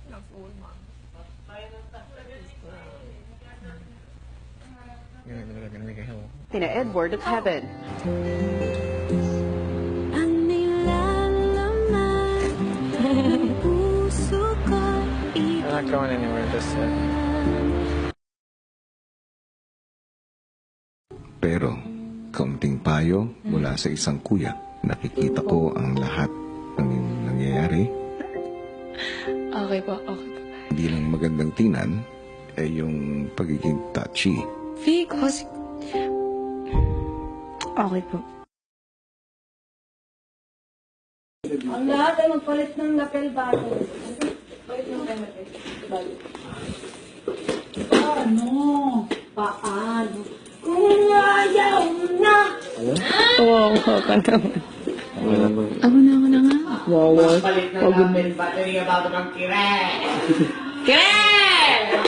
The full month. Tina Edward of Heaven. Ang nilalaman ng puso ko'y I'm not going anywhere, just sit. Pero, kaunting payo mula sa isang kuya, nakikita ko ang lahat ng nangyayari. Okay po, okay po. Hindi lang magandang tingnan, ay yung pagiging touchy. Because... Okay po. Ang lahat ay magpalit ng lapel bottle. Palit ng lapel bottle. Paano? Paano? Kung ayaw na! Wow, ka naman. Ako na nga. Wow, wow. Palit ng lapel battery nga bago kang kire! Kaya!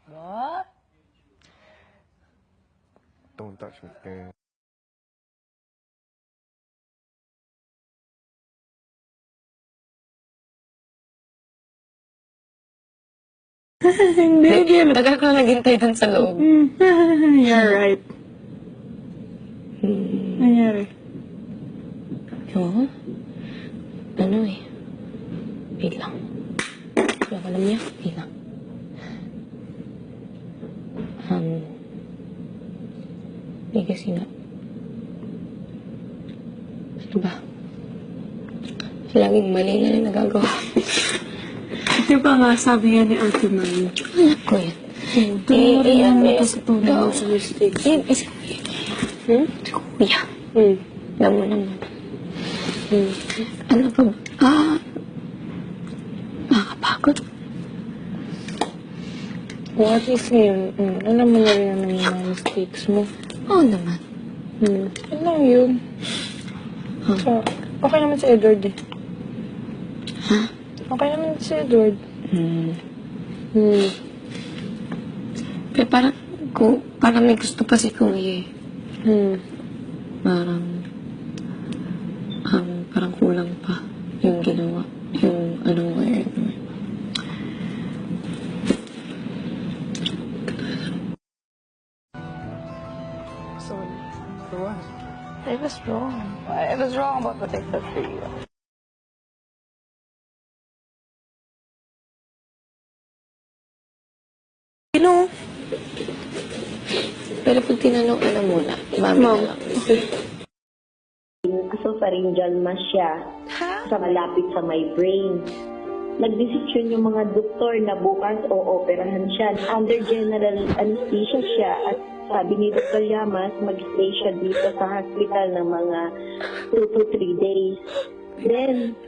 What? Don't touch me, girl. Hindi. Tagal ko na naghintay dun sa loob. You're right. Nangyari. Oo? Ano eh? Wait lang. Hindi ako alam niya. Wait lang. Hindi kasi nga. Ano ba? Laging mali na rin nagagawa. Di ba nga sabi nga ni Ate May? Alam ko yan. Doon rin ang nakasatunan sa mistakes. Si Kuya. Alam mo naman. Ano ba? Nakakapagod. What if yun? Alam mo na rin ang mga mistakes mo. Oo naman. Ano lang yun? So, okay naman si Edward eh. Ha? Okay naman si Edward. Pero parang may gusto pa si Kuya eh. Parang kulang pa yung ginawa. Yung ano eh. Sorry. For what? I was wrong. I was wrong about what I thought for you. Sino? Pero pag tinanong, alam mo na. Mami na lang. Esophageal mass siya sa malapit sa my brain. Nagdesisyon yung mga doktor na bukas o operahan siya. Under general anesthesia siya at sabi ni Dr. Llamas, mag-stay siya dito sa hospital ng mga 2 to 3 days. Then,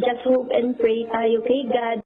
just hope and pray tayo kay God